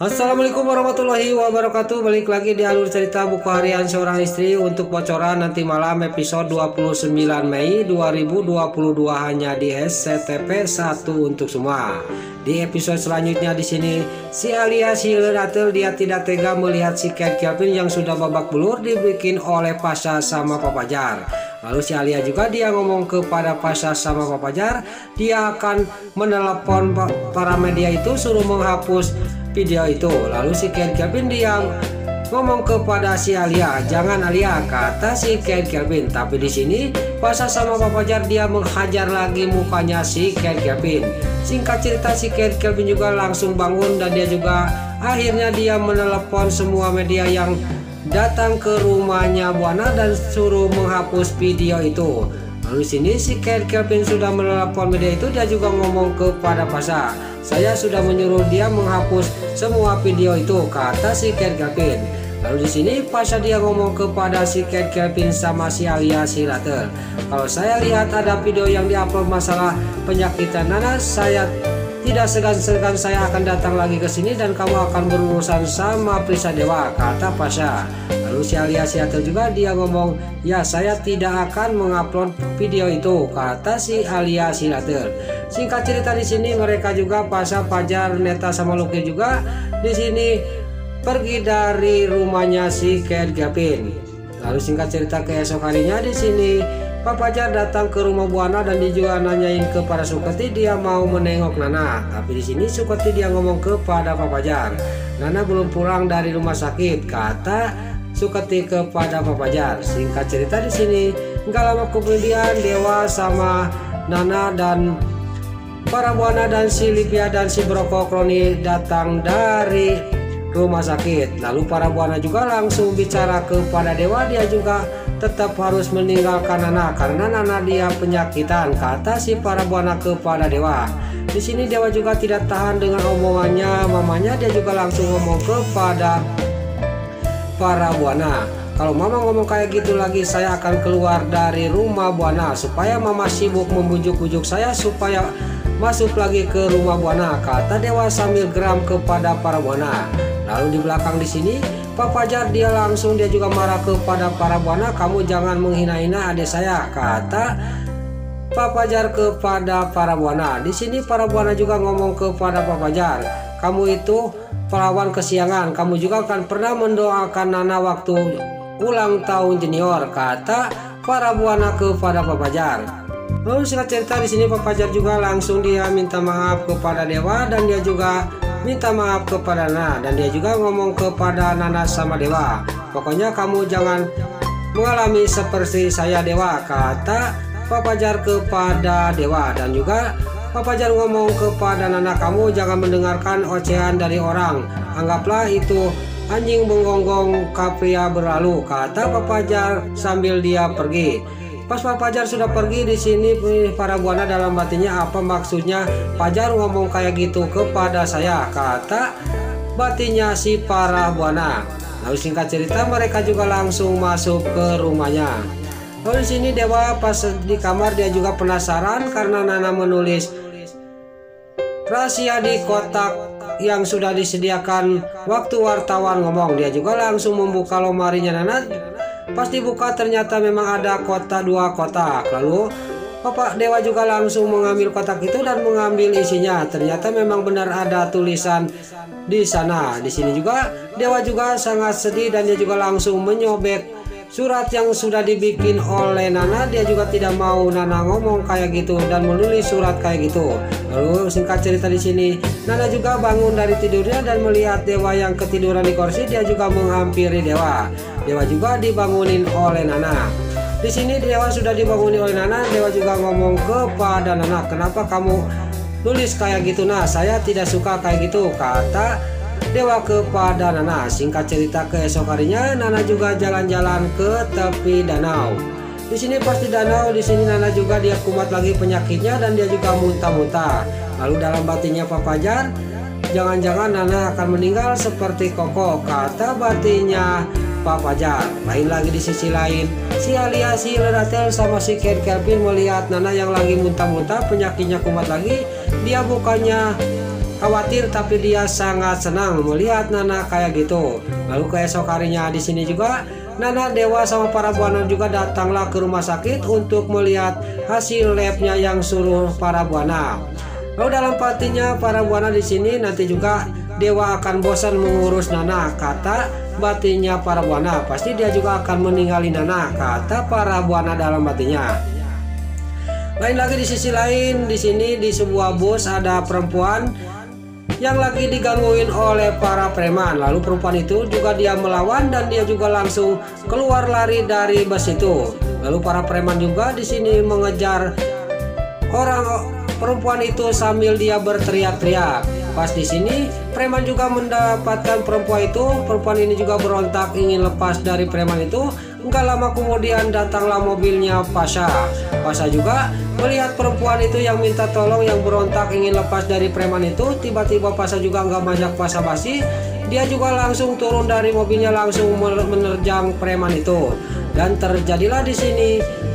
Assalamualaikum warahmatullahi wabarakatuh. Balik lagi di alur cerita buku harian seorang istri. Untuk bocoran nanti malam episode 29 Mei 2022 hanya di SCTV 1 untuk semua. Di episode selanjutnya di sini si Alia si Leratel dia tidak tega melihat si Cat Kevin yang sudah babak belur dibikin oleh Pasha sama Papajar. Lalu si Alia juga dia ngomong kepada Pasha sama Papajar, dia akan menelepon para media itu suruh menghapus video itu. Lalu si Cat Kevin dia ngomong kepada si Alia, jangan Alia, kata si Cat Kevin. Tapi di sini Pasha sama Papajar dia menghajar lagi mukanya si Cat Kevin. Singkat cerita si Cat Kevin juga langsung bangun dan dia juga akhirnya dia menelepon semua media yang datang ke rumahnya Buana dan suruh menghapus video itu. Lalu sini si Cat Kevin sudah menelepon media itu, dia juga ngomong kepada Pasha, saya sudah menyuruh dia menghapus semua video itu, kata si Cat Kevin. Lalu di sini Pasha dia ngomong kepada si Cat Kevin sama si Alia si Leratel, kalau saya lihat ada video yang diupload masalah penyakitan Nana, saya tidak segan-segan saya akan datang lagi ke sini dan kamu akan berurusan sama Prisa Dewa, kata Pasha. Lalu si Alia si Leratel juga dia ngomong, ya saya tidak akan mengupload video itu, kata si Alia si Leratel. Singkat cerita di sini mereka juga Pasha, Pajar, Neta sama Lucky juga di sini pergi dari rumahnya si Cat Kevin. Lalu singkat cerita keesok harinya di sini Papajar datang ke rumah Buana dan dia juga nanyain kepada Suketi dia mau menengok Nana. Tapi di sini Suketi dia ngomong kepada Papajar, Nana belum pulang dari rumah sakit, kata Suketi kepada Papajar. Singkat cerita di sini nggak lama kemudian Dewa sama Nana dan para Buana dan si Livia dan si Broko Kroni datang dari rumah sakit. Lalu para Buana juga langsung bicara kepada Dewa, dia juga tetap harus meninggalkan Nana karena Nana dia penyakitan, kata si para Buana kepada Dewa. Di sini Dewa juga tidak tahan dengan omongannya mamanya, dia juga langsung ngomong kepada para Buana, kalau mama ngomong kayak gitu lagi saya akan keluar dari rumah Buana, supaya mama sibuk membujuk-bujuk saya supaya masuk lagi ke rumah Buana, kata Dewa sambil geram kepada para Buana. Lalu di belakang di sini Papajar dia langsung dia juga marah kepada para Buana, kamu jangan menghina-hina adik saya, kata Papajar kepada para Buana. Di sini para Buana juga ngomong kepada Papajar, kamu itu perawan kesiangan, kamu juga akan pernah mendoakan Nana waktu ulang tahun junior, kata para Buana kepada Papajar. Lalu singkat cerita di sini Papajar juga langsung dia minta maaf kepada Dewa dan dia juga minta maaf kepada Nana dan dia juga ngomong kepada Nana sama Dewa, pokoknya kamu jangan mengalami seperti saya Dewa, kata Papajar kepada Dewa. Dan juga Papajar ngomong kepada Nana, kamu jangan mendengarkan ocehan dari orang, anggaplah itu anjing menggonggong kapria berlalu, kata Papajar sambil dia pergi. Pas Papajar sudah pergi di sini para Buana dalam batinnya, apa maksudnya Pajar ngomong kayak gitu kepada saya, kata batinnya si para Buana. Lalu singkat cerita mereka juga langsung masuk ke rumahnya. Lalu di sini Dewa pas di kamar dia juga penasaran karena Nana menulis rahasia di kotak yang sudah disediakan waktu wartawan ngomong. Dia juga langsung membuka lemarinya Nana. Pas dibuka ternyata memang ada dua kotak. Lalu Bapak Dewa juga langsung mengambil kotak itu dan mengambil isinya. Ternyata memang benar ada tulisan di sana. Di sini juga Dewa juga sangat sedih dan dia juga langsung menyobek surat yang sudah dibikin oleh Nana. Dia juga tidak mau Nana ngomong kayak gitu dan menulis surat kayak gitu. Lalu singkat cerita di sini Nana juga bangun dari tidurnya dan melihat Dewa yang ketiduran di kursi. Dia juga menghampiri Dewa. Dewa juga dibangunin oleh Nana. Di sini Dewa sudah dibangunin oleh Nana. Dewa juga ngomong kepada Nana, kenapa kamu nulis kayak gitu? Nah, saya tidak suka kayak gitu, kata Dewa kepada Nana. Singkat cerita keesok harinya Nana juga jalan-jalan ke tepi danau. Di sini pas di danau di sini Nana juga dia kumat lagi penyakitnya dan dia juga muntah-muntah. Lalu dalam batinnya Papajar, jangan-jangan Nana akan meninggal seperti Koko, kata batinnya Papajar. Lain lagi di sisi lain si Alia si Leratel sama si Cat Kevin melihat Nana yang lagi muntah-muntah penyakitnya kumat lagi. Dia bukannya khawatir, tapi dia sangat senang melihat Nana kayak gitu. Lalu keesok harinya di sini juga Nana, Dewa sama para buana juga datanglah ke rumah sakit untuk melihat hasil labnya yang suruh para buana. Lalu dalam hatinya para buana di sini nanti juga Dewa akan bosan mengurus Nana, kata batinnya para buana. Pasti dia juga akan meninggali Nana, kata para buana dalam batinnya. Lain lagi di sisi lain, di sini di sebuah bus ada perempuan yang lagi digangguin oleh para preman. Lalu perempuan itu juga dia melawan dan dia juga langsung keluar lari dari bus itu. Lalu para preman juga di sini mengejar perempuan itu sambil dia berteriak-teriak. Pas di sini preman juga mendapatkan perempuan itu. Perempuan ini juga berontak ingin lepas dari preman itu. Enggak lama kemudian datanglah mobilnya Pasha. Pasha juga melihat perempuan itu yang minta tolong, yang berontak ingin lepas dari preman itu. Tiba-tiba Pasha juga nggak banyak basa-basi, dia juga langsung turun dari mobilnya, langsung menerjang preman itu. Dan terjadilah di sini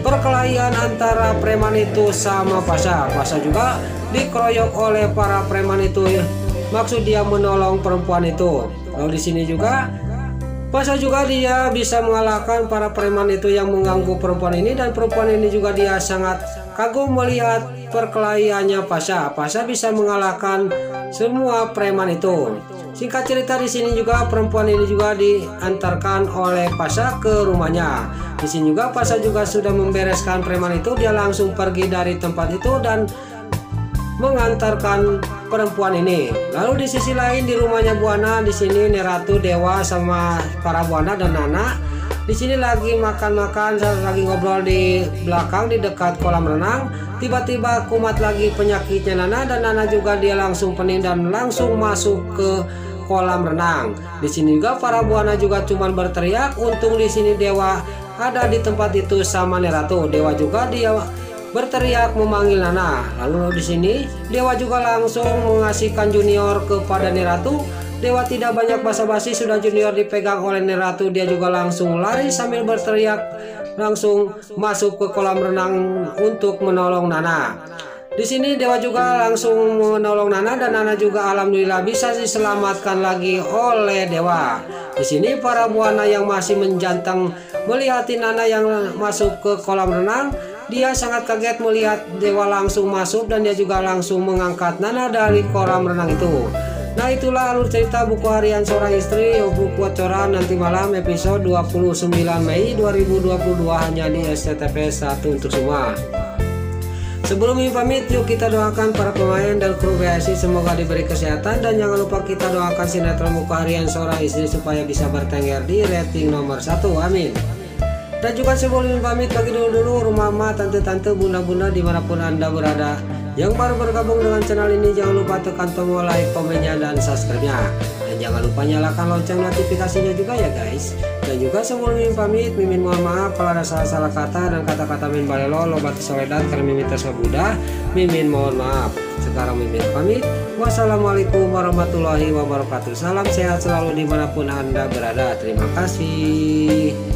perkelahian antara preman itu sama Pasha. Pasha juga dikeroyok oleh para preman itu, maksud dia menolong perempuan itu. Lalu di sini juga Pasha juga dia bisa mengalahkan para preman itu yang mengganggu perempuan ini, dan perempuan ini juga dia sangat kagum melihat perkelahiannya Pasha. Pasha bisa mengalahkan semua preman itu. Singkat cerita di sini juga perempuan ini juga diantarkan oleh Pasha ke rumahnya. Di sini juga Pasha juga sudah membereskan preman itu, dia langsung pergi dari tempat itu dan mengantarkan perempuan ini. Lalu di sisi lain di rumahnya buana di sini Neratu, Dewa sama para buana dan Nana di sini lagi makan-makan, lagi ngobrol di belakang di dekat kolam renang. Tiba-tiba kumat lagi penyakitnya Nana, dan Nana juga dia langsung pening dan langsung masuk ke kolam renang. Di sini juga para buana juga cuman berteriak. Untung di sini Dewa ada di tempat itu sama Neratu. Dewa juga dia berteriak memanggil Nana. Lalu di sini Dewa juga langsung mengasihkan junior kepada Neratu. Dewa tidak banyak basa-basi, sudah junior dipegang oleh Neratu, dia juga langsung lari sambil berteriak, langsung masuk ke kolam renang untuk menolong Nana. Di sini Dewa juga langsung menolong Nana, dan Nana juga alhamdulillah bisa diselamatkan lagi oleh Dewa. Di sini para buana yang masih menjantang melihat Nana yang masuk ke kolam renang, dia sangat kaget melihat Dewa langsung masuk, dan dia juga langsung mengangkat Nana dari kolam renang itu. Nah, itulah alur cerita buku harian seorang istri, buku bocoran nanti malam episode 29 Mei 2022 hanya di SCTP 1 untuk semua. Sebelum ini pamit, yuk kita doakan para pemain dan kru BSI semoga diberi kesehatan, dan jangan lupa kita doakan sinetron buku harian seorang istri supaya bisa bertengger di rating nomor 1. Amin. Dan juga sebelum pamit, bagi dulu rumah mama, tante-tante, bunda-bunda dimanapun anda berada yang baru bergabung dengan channel ini, jangan lupa tekan tombol like, komennya, dan subscribe-nya. Dan jangan lupa nyalakan lonceng notifikasinya juga ya guys. Dan juga sebelum pamit, Mimin mohon maaf kalau ada salah-salah kata dan kata-kata Min balelo lobat soledat karena Mimin tersebudah. Mimin mohon maaf. Sekarang Mimin pamit. Wassalamualaikum warahmatullahi wabarakatuh. Salam sehat selalu dimanapun anda berada. Terima kasih.